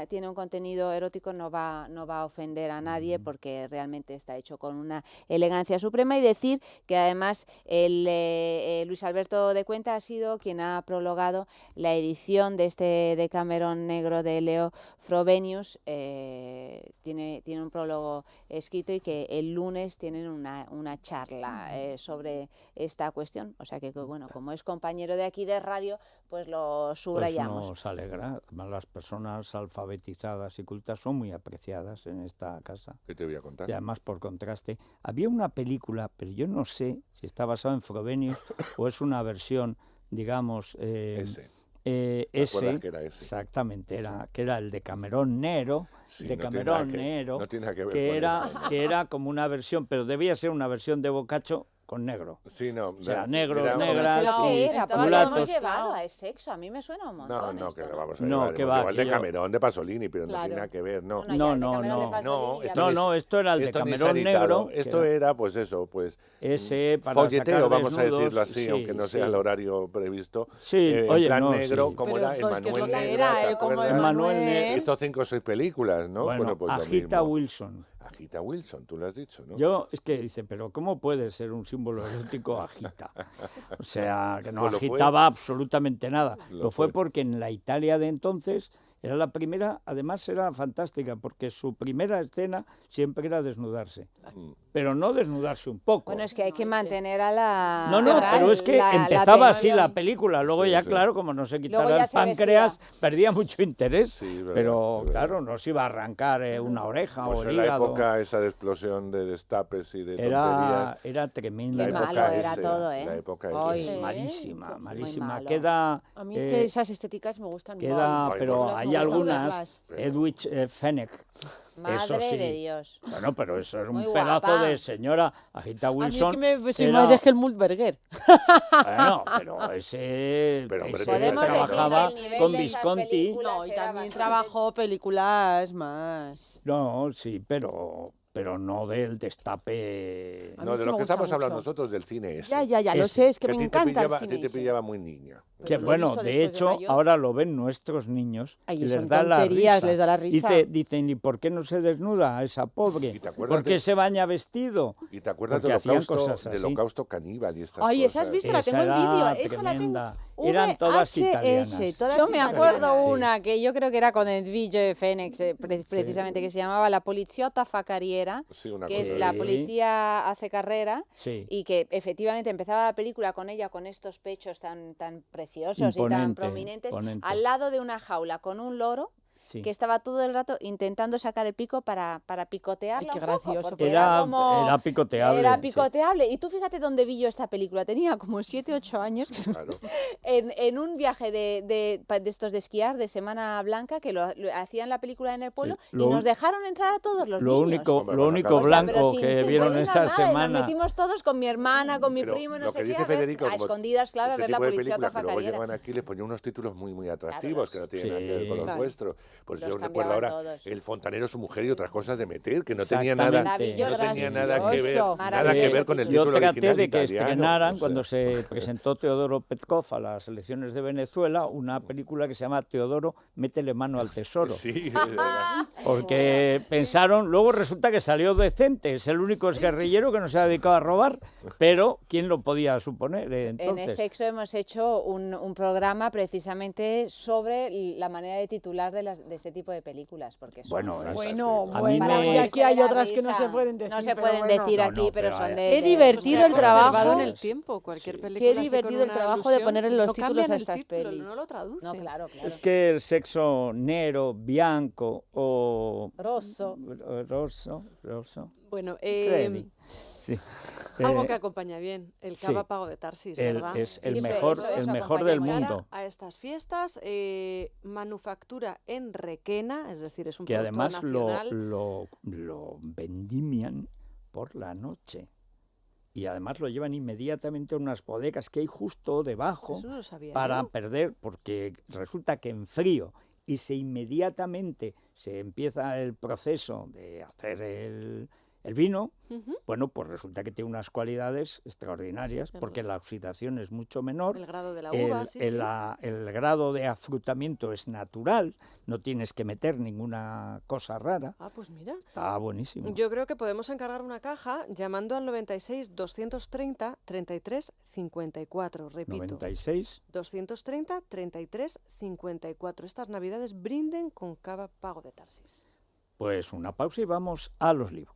tiene un contenido erótico, no va a ofender a nadie, porque realmente está hecho con una elegancia suprema. Y decir que además Luis Alberto de Cuenta ha sido quien ha prologado la edición de este Decamerón negro de Leo Frobenius. Tiene un prólogo escrito, y que el lunes tienen una charla sobre esta cuestión. O sea que, bueno, como es compañero de aquí de radio, pues lo subrayamos. Pues nos alegra. Además, las personas alfabetizadas y cultas son muy apreciadas en esta casa. ¿Qué te voy a contar? Y además, por contraste, había una película, pero yo no sé si está basada en Frobenius o es una versión, digamos, Ese. ¿Te ese, acuerdas que era ese? exactamente, que era el Decamerón negro, Sí, Decamerón no tiene nada que- negro, no tiene nada que ver que con era, eso, ¿no? que era como una versión, pero debía ser una versión de Boccaccio con negro. Sí, no. O sea, da- negros, era- negras ¿Pero qué y era? ¿Por qué lo mulatos. hemos llevado a sexo? A mí me suena un No, montón no, esto, que lo vamos a No, llevar. que Hemos va, llevado el que yo- Decamerón de Pasolini, pero no Claro. tiene nada que ver, no. No, No, ya, el no, Decamerón de no. Pasolini No, ya esto No, es- no, esto era el Esto ni se ha Decamerón editado. negro. que Esto era era, pues eso, pues ese para folleteo, sacar vamos a desnudos, decirlo así, sí, aunque no sea sí. el horario previsto. Sí, en oye, plan no, negro, sí. como Pero, era pues, ¿qué es Emanuel lo que Negra, era, ¿te como acuerdas? Emanuel Hizo 5 o 6 películas, ¿no? Bueno, pues lo Agita mismo. Wilson. Agita Wilson, tú lo has dicho, ¿no? Yo, es que dice, pero ¿cómo puede ser un símbolo erótico agita? O sea, que no Pues lo fue. agitaba absolutamente nada. Lo Lo fue fue. porque en la Italia de entonces Era la primera, además era fantástica, porque su primera escena siempre era desnudarse. Pero no desnudarse un poco. Bueno, es que hay que mantener a la... No, pero es que empezaba así la película, luego Sí, ya, sí. claro, como no se Luego quitara ya el se páncreas, perdía mucho interés, Sí, verdad, pero verdad. claro, no se iba a arrancar una oreja Pues o el en la hígado. época esa de explosión de destapes y de tonterías. Era tremendo. La Qué época malo era esa, todo, la época Ay. esa. Sí. Malísima, Muy malísima. malo. Queda, A mí es que esas estéticas me gustan. queda, Ay, pero por hay favor. algunas, Verlas. Edwidge Fenech, eso Madre sí. de Dios. Bueno, pero eso es un Muy pedazo guapa. de señora. Agita A mí es Wilson. que me soy era- más de Helmut Berger. Bueno, pero ese, Pero, hombre, ese Podemos decir trabajaba que el nivel con de esas Visconti. películas No, y era también bastante- trabajó películas más... No, sí, pero no del destape. A mí No, es de que lo me que gusta estamos hablando mucho. nosotros del cine ese. Ya, lo Ese. sé, es que Que me a ti te encanta pillaba, el a ti cine te ese. pillaba muy niña. Que Pero lo he bueno, visto de después de hecho, mayor. ahora lo ven nuestros niños Ay, y son les da la tonterías, risa. les da la risa. Dicen, ¿y por qué no se desnuda a esa pobre? ¿Y te acuerdas ¿Por qué de- se baña vestido? ¿Y te acuerdas Porque del hacían holocausto, cosas así. del holocausto caníbal y estas Ay, cosas? ¿esa has visto? La Esa tengo en era vídeo. Esa la tremenda. tengo. Eran todas VHS, italianas. todas Yo me italianas. acuerdo Sí. una que yo creo que era con Edwige Fenech, precisamente, que se llamaba La Poliziotta fa carriera, Sí, una que cosa es la Sí. policía hace carrera, Sí. y que efectivamente empezaba la película con ella con estos pechos tan preciosos y tan Imponente, prominentes, imponente. al lado de una jaula con un loro Sí. que estaba todo el rato intentando sacar el pico para picotearla Ay, qué un poco, gracioso, porque Era, como... era picoteable. Era sí. picoteable. Y tú fíjate dónde vi yo esta película. Tenía como 7, 8 años. Claro. En un viaje de estos de esquiar, de Semana Blanca, que lo hacían la película en el pueblo, Sí. y nos dejaron entrar a todos los Lo niños. único, Hombre, lo bueno, único claro. O sea, pero blanco sin- que sin vieron poder esa nada, y semana. nos metimos todos con mi hermana, con mi Pero primo, y no lo sé que qué, dice a ver, Federico, a como escondidas, claro, a ese ver la tipo de Poliziotta películas que fa luego carriera. llegan aquí les ponían unos títulos muy muy atractivos los- que no tienen Sí. nada que ver con los Claro. vuestros. Pues Los yo recuerdo cambiaban ahora todos. El fontanero, su mujer y otras cosas de Meter, que no tenía nada, Exactamente. no tenía nada que ver, Maravilloso. nada que ver con el Yo título traté original de que italiano, estrenaran, o sea. cuando se presentó Teodoro Petkov a las elecciones de Venezuela, una película que se llama Teodoro, métele mano al tesoro. Sí, es verdad. Porque pensaron, luego resulta que salió decente, es el único exguerrillero que no se ha dedicado a robar, pero ¿quién lo podía suponer En entonces? Sexo hemos hecho un programa precisamente sobre la manera de titular de este tipo de películas. Porque son Bueno, fantásticas. Bueno, A mí bueno, me- y aquí hay de la otras que no risa. se pueden decir. No se pero pueden bueno. decir No, aquí, no, pero pero son hay- de... Qué divertido el conservado trabajo. en el tiempo. Cualquier Sí. película Qué así divertido con el una trabajo de alusión, ponerle los no títulos cambian a el estas título, pelis. No lo traducen. No, claro, claro. Es que el sexo nero, bianco o Rosso. rosso, Bueno, credi. Sí. algo Eh, que acompaña bien, el sí. cava pago de Tarsis, ¿verdad? es el Siempre mejor, eso el mejor acompaña del muy bien. mundo. A estas fiestas, manufactura en Requena, es decir, es un Que producto además nacional. lo vendimian por la noche. Y además lo llevan inmediatamente a unas bodegas que hay justo debajo Eso no lo sabía para yo. perder, porque resulta que en frío y inmediatamente se empieza el proceso de hacer el vino, Ujú. bueno, pues resulta que tiene unas cualidades extraordinarias, Sí, es porque verdad. la oxidación es mucho menor, El grado de la el, uva, sí, el- sí. la- el grado de afrutamiento es natural, no tienes que meter ninguna cosa rara, Ah, pues mira. está buenísimo. Yo creo que podemos encargar una caja llamando al 96 230 33 54. Repito, 96, 230 33 54. Estas navidades brinden con cava pago de Tarsis. pues una pausa y vamos a los libros.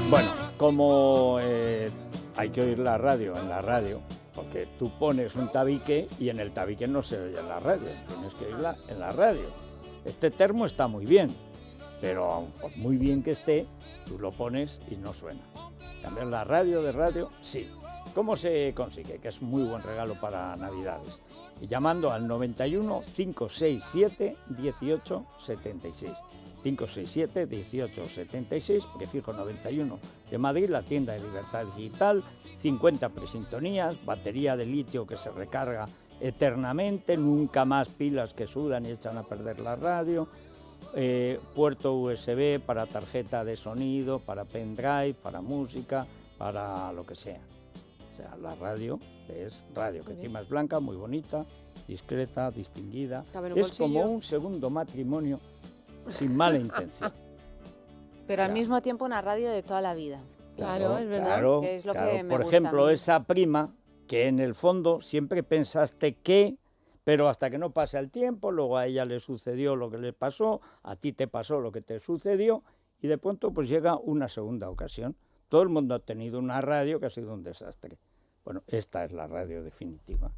Bueno, como hay que oír la radio en la radio, porque tú pones un tabique y en el tabique no se oye en la radio, tienes que oírla en la radio. Este termo está muy bien, pero aun por muy bien que esté, tú lo pones y no suena. Cambiar la radio de radio, sí. ¿Cómo se consigue? Que es un muy buen regalo para Navidades. Y llamando al 91 567 1876. 567 1876, prefijo 91 de Madrid, la tienda de Libertad Digital, 50 presintonías, batería de litio que se recarga eternamente, nunca más pilas que sudan y echan a perder la radio, puerto USB para tarjeta de sonido, para pendrive, para música, para lo que sea. O sea, la radio es radio, que encima es blanca, muy bonita, discreta, distinguida. Cabe en un Es como bolsillo. un segundo matrimonio sin mala intención. Pero al Claro. mismo tiempo una radio de toda la vida. Claro, es verdad. Claro, que es lo que claro. me Por gusta a ejemplo, mí. esa prima que en el fondo siempre pensaste que, pero hasta que no pasa el tiempo, luego a ella le sucedió lo que le pasó, a ti te pasó lo que te sucedió, y de pronto pues llega una segunda ocasión. Todo el mundo ha tenido una radio que ha sido un desastre. Bueno, esta es la radio definitiva.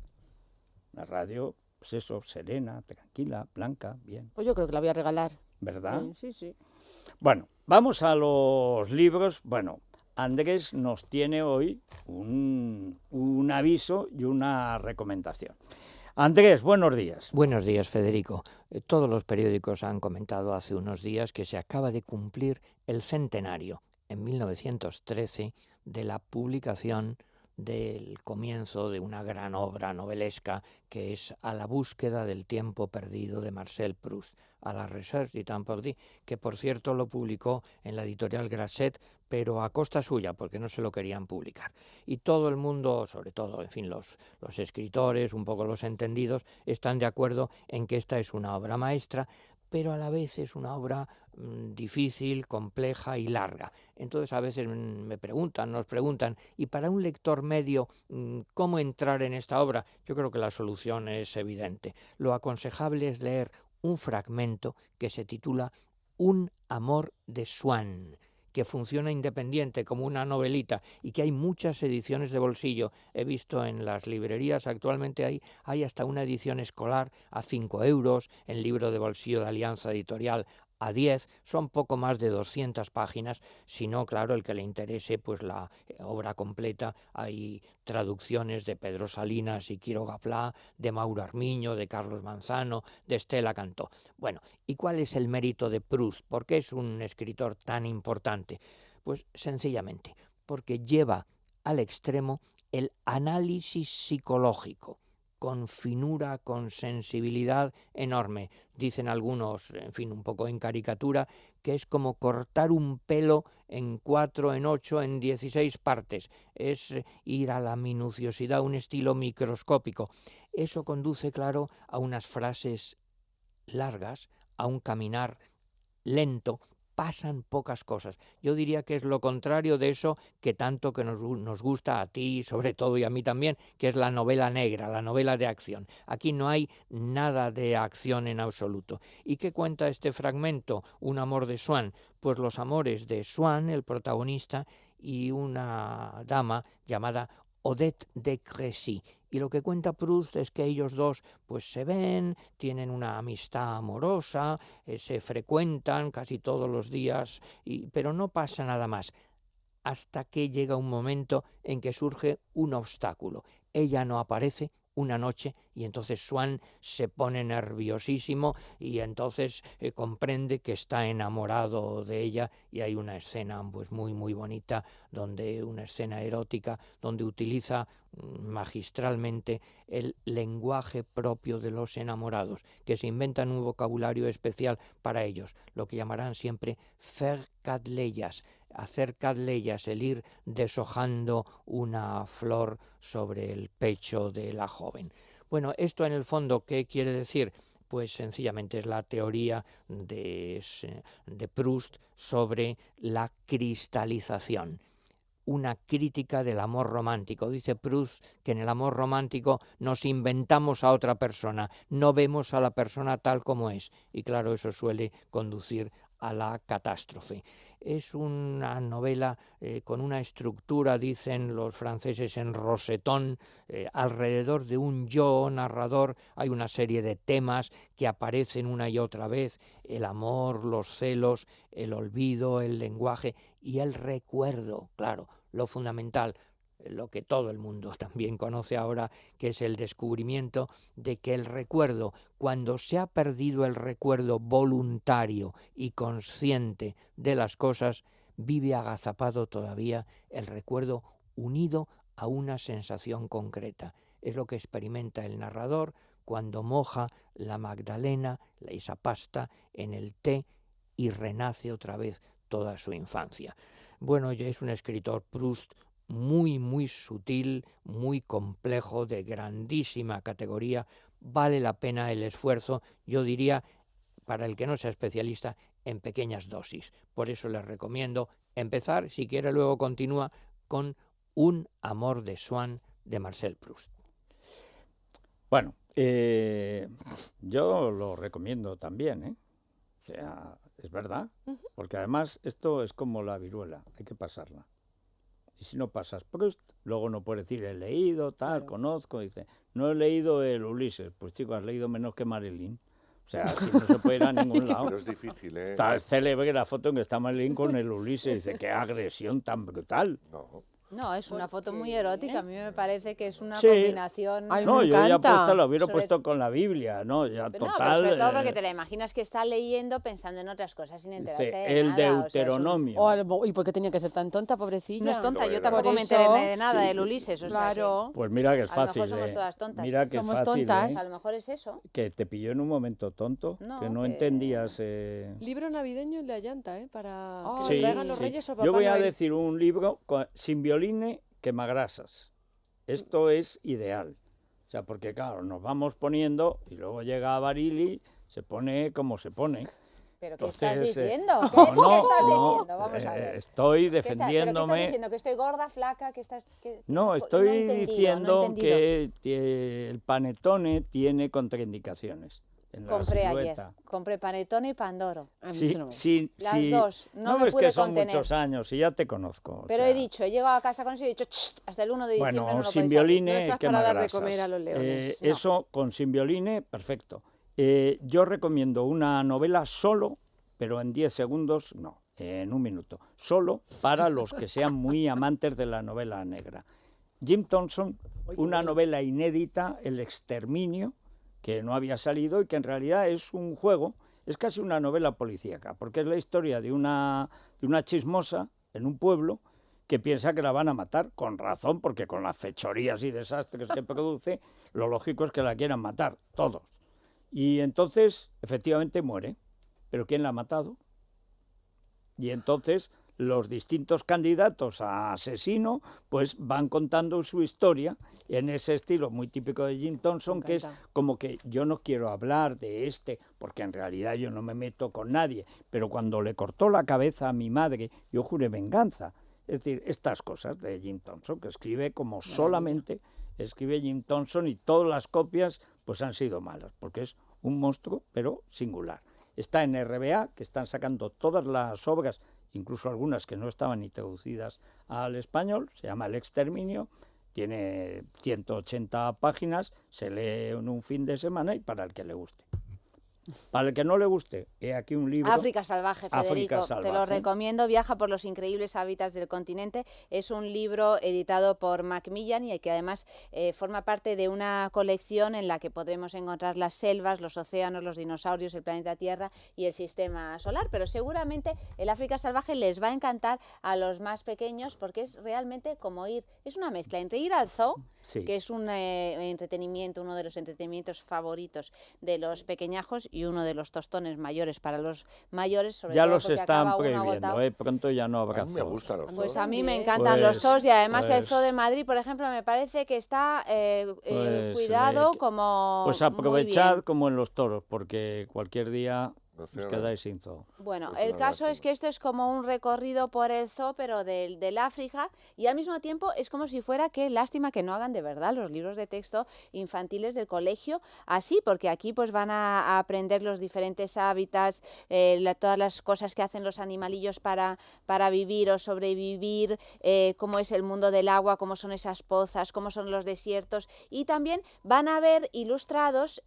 Una radio, pues eso, serena, tranquila, blanca, bien. Pues yo creo que la voy a regalar. ¿Verdad? Sí, sí. Bueno, vamos a los libros. Bueno, Andrés nos tiene hoy un aviso y una recomendación. Andrés, buenos días. Buenos días, Federico. Todos los periódicos han comentado hace unos días que se acaba de cumplir el centenario, en 1913, de la publicación del comienzo de una gran obra novelesca que es A la búsqueda del tiempo perdido de Marcel Proust, A la recherche du temps perdu, que por cierto lo publicó en la editorial Grasset, pero a costa suya, porque no se lo querían publicar. Y todo el mundo, sobre todo, en fin, los escritores, un poco los entendidos, están de acuerdo en que esta es una obra maestra, pero a la vez es una obra difícil, compleja y larga. Entonces a veces nos preguntan, ¿y para un lector medio cómo entrar en esta obra? Yo creo que la solución es evidente. Lo aconsejable es leer un fragmento que se titula Un amor de Swann, que funciona independiente como una novelita y que hay muchas ediciones de bolsillo. He visto en las librerías actualmente hay hasta una edición escolar a 5 euros, en libro de bolsillo de Alianza Editorial a 10, son poco más de 200 páginas, si no, claro, el que le interese pues la obra completa. Hay traducciones de Pedro Salinas y Quiroga Pla, de Mauro Armiño, de Carlos Manzano, de Estela Cantó. Bueno, ¿y cuál es el mérito de Proust? ¿Por qué es un escritor tan importante? Pues sencillamente, porque lleva al extremo el análisis psicológico, con finura, con sensibilidad enorme. Dicen algunos, en fin, un poco en caricatura, que es como cortar un pelo en 4, en 8, en 16 partes. Es ir a la minuciosidad, un estilo microscópico. Eso conduce, claro, a unas frases largas, a un caminar lento. Pasan pocas cosas. Yo diría que es lo contrario de eso que tanto que nos gusta a ti, sobre todo, y a mí también, que es la novela negra, la novela de acción. Aquí no hay nada de acción en absoluto. ¿Y qué cuenta este fragmento? Un amor de Swann. Pues los amores de Swann, el protagonista, y una dama llamada Odette de Crécy. Y lo que cuenta Proust es que ellos dos pues se ven, tienen una amistad amorosa, se frecuentan casi todos los días, pero no pasa nada más, hasta que llega un momento en que surge un obstáculo. Ella no aparece una noche y entonces Swann se pone nerviosísimo y entonces comprende que está enamorado de ella, y hay una escena pues muy muy bonita, una escena erótica donde utiliza magistralmente el lenguaje propio de los enamorados, que se inventan un vocabulario especial para ellos, lo que llamarán siempre faire cadleyas, hacer cadleyas, el ir deshojando una flor sobre el pecho de la joven. Bueno, esto en el fondo, ¿qué quiere decir? Pues sencillamente es la teoría de Proust sobre la cristalización. Una crítica del amor romántico. Dice Proust que en el amor romántico nos inventamos a otra persona, no vemos a la persona tal como es, y claro, eso suele conducir a la catástrofe. Es una novela con una estructura, dicen los franceses, en rosetón, alrededor de un yo narrador. Hay una serie de temas que aparecen una y otra vez: el amor, los celos, el olvido, el lenguaje y el recuerdo, claro, lo fundamental, lo que todo el mundo también conoce ahora, que es el descubrimiento de que el recuerdo, cuando se ha perdido el recuerdo voluntario y consciente de las cosas, vive agazapado todavía el recuerdo unido a una sensación concreta. Es lo que experimenta el narrador cuando moja la magdalena, esa pasta, en el té y renace otra vez toda su infancia. Bueno, es un escritor, Proust, muy, muy sutil, muy complejo, de grandísima categoría. Vale la pena el esfuerzo, yo diría, para el que no sea especialista, en pequeñas dosis. Por eso les recomiendo empezar, si quiere luego continúa, con Un amor de Swann de Marcel Proust. Bueno, yo lo recomiendo también, ¿eh? O sea, es verdad, porque además esto es como la viruela, hay que pasarla. Y si no pasas Proust, luego no puedes decir he leído, tal, conozco, dice, no he leído el Ulises. Pues chico, has leído menos que Marilyn. O sea, si no se puede ir a ningún lado. Pero es difícil, ¿eh? Está célebre la foto en que está Marilyn con el Ulises, dice, qué agresión tan brutal. No. No, es una foto muy erótica. A mí me parece que es una Sí. combinación. Ay, No, me yo ya encanta. lo hubiera Sobre- puesto con la Biblia, ¿no? Ya Pero no, pero total. sobre todo porque te la imaginas que está leyendo pensando en otras cosas sin enterarse dice, de el nada. O sea, es un- Deuteronomio. ¿Y por qué tenía que ser tan tonta, pobrecilla? No es tonta, No, yo es tampoco verdad. me enteré Por de eso, nada sí. del Ulises. O sea, Claro. Pues mira que es A lo fácil. mejor somos todas tontas. Mira que Somos es fácil, tontas. pues a lo mejor es eso. que te pilló en un momento tonto, No, que no que- entendías. Libro navideño el de Ayanta, para que Oh, le Sí, traigan los sí. reyes o Papá Yo voy a Noel. decir un libro sin violines, quemagrasas. Esto es ideal. O sea, porque claro, nos vamos poniendo y luego llega Barili, se pone como se pone. ¿Pero qué Entonces, estás diciendo? ¿Qué, no, qué no, estás no, diciendo? Vamos a ver. estoy ¿Pero qué defendiéndome. estás diciendo? ¿Que estoy gorda, flaca? ¿Que estás...? No, no he estoy entendido, no he diciendo entendido. que el panetone tiene contraindicaciones en la Compré ayer. silueta. Compré panetone y pandoro. A mí Sí, eso no me gusta. sí, Las sí. dos. No me ves pude que son contener. muchos años y ya te conozco. o Pero sea, he dicho, he llegado a casa con eso y he dicho, "Ch, hasta el 1 de diciembre bueno, no lo sin podéis abrir". No violines, estás para dar de quemagrasas. comer a los leones, no. Eso con sin violines, perfecto. Yo recomiendo una novela solo, pero en 10 segundos, no, en un minuto. Solo para los que sean muy amantes de la novela negra. Jim Thompson, una novela inédita, El exterminio, que no había salido y que en realidad es un juego, es casi una novela policíaca, porque es la historia de una chismosa en un pueblo que piensa que la van a matar, con razón, porque con las fechorías y desastres que produce, lo lógico es que la quieran matar, todos. Y entonces, efectivamente, muere. ¿Pero quién la ha matado? Y entonces los distintos candidatos a asesino pues van contando su historia en ese estilo muy típico de Jim Thompson, que es como que yo no quiero hablar de este, porque en realidad yo no me meto con nadie, pero cuando le cortó la cabeza a mi madre, yo juré venganza. Es decir, estas cosas de Jim Thompson, que escribe como solamente escribe Jim Thompson, y todas las copias pues han sido malas, porque es un monstruo, pero singular. Está en RBA, que están sacando todas las obras, incluso algunas que no estaban ni traducidas al español, se llama El exterminio, tiene 180 páginas, se lee en un fin de semana y para el que le guste. Para el que no le guste, he aquí un libro. África Salvaje, Federico, África te lo Salvaje. recomiendo. Viaja por los increíbles hábitats del continente. Es un libro editado por Macmillan y que además forma parte de una colección en la que podremos encontrar las selvas, los océanos, los dinosaurios, el planeta Tierra y el sistema solar. Pero seguramente el África Salvaje les va a encantar a los más pequeños, porque es realmente como es una mezcla entre ir al zoo, Sí. que es un entretenimiento, uno de los entretenimientos favoritos de los pequeñajos y uno de los tostones mayores para los mayores, sobre Ya todo los porque están acaba uno prohibiendo, agotado. pronto ya no A habrá mí me zoos. gustan los Pues zoos. a mí me También. encantan los Pues- zoos y además el pues- zoo de Madrid, por ejemplo, me parece que está Pues, cuidado que- como Pues muy aprovechad bien. como en los toros, porque cualquier día No os sé, quedáis sin zoo. Bueno, Es el una caso es lástima. que esto es como un recorrido por el zoo, pero del África, y al mismo tiempo es como si fuera que lástima que no hagan de verdad los libros de texto infantiles del colegio así, porque aquí pues van a aprender los diferentes hábitats, todas las cosas que hacen los animalillos para vivir o sobrevivir, cómo es el mundo del agua, cómo son esas pozas, cómo son los desiertos, y también van a ver ilustrados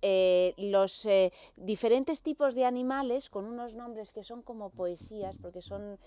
los diferentes tipos de animales con unos nombres que son como poesías, porque son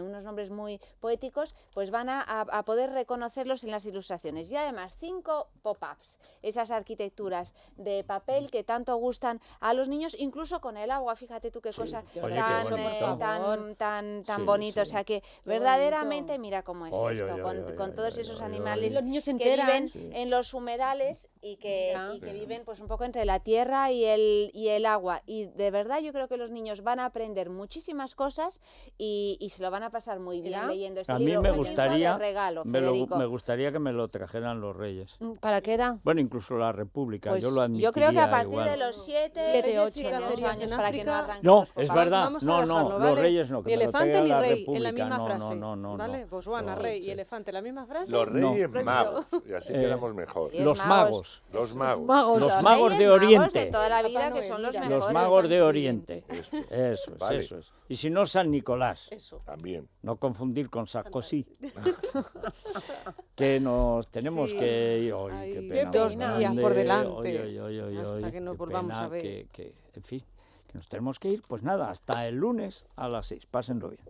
unos nombres muy poéticos, pues van a poder reconocerlos en las ilustraciones. Y además 5 pop-ups, esas arquitecturas de papel que tanto gustan a los niños, incluso con el agua. Fíjate tú qué Sí. cosa Oye, qué tan, bonito. tan Sí, bonito. sí. O sea que Qué verdaderamente bonito. mira cómo es Oye, esto, oye, con, oye, con oye, todos oye, esos oye, animales Los niños se que enteran. viven Sí. en los humedales y que Ya. viven pues un poco entre la tierra y el agua. Y de verdad yo creo que los niños van a aprender muchísimas cosas y se lo van a pasar muy bien ¿Era? leyendo este A mí libro. me Un libro gustaría, de regalo, me Federico. gustaría que me lo trajeran los Reyes. ¿Para qué edad? Bueno, incluso la República, Pues yo lo admitiría yo creo que a partir igual. de los 7, Siete, 8 ocho, ¿no? años para que no arranquen No, los es papás. verdad, Vamos a no, dejarlo, los ¿vale? Reyes no, que Ni me lo elefante traiga ni la rey, en la República, misma no, frase. no, ¿Vale? Pues Joana, No, rey sí. y elefante, la misma frase. Los Reyes No. Magos, y así quedamos mejor. Dios. Los magos, Los Magos. los magos Reyes de Magos Oriente. de toda la vida, Papá que Noel, son los mira. mejores. Los magos de San Oriente. Esto, Eso es, Vale. eso es. Y si no, San Nicolás. Eso. también. No confundir con Sarkozy. Que nos tenemos Sí. que ir hoy. Ay, Qué qué pena. dos más días grande. por delante. Hasta que nos volvamos a ver. En fin, que nos tenemos que ir. Pues nada, hasta el lunes a las 6. Pásenlo bien.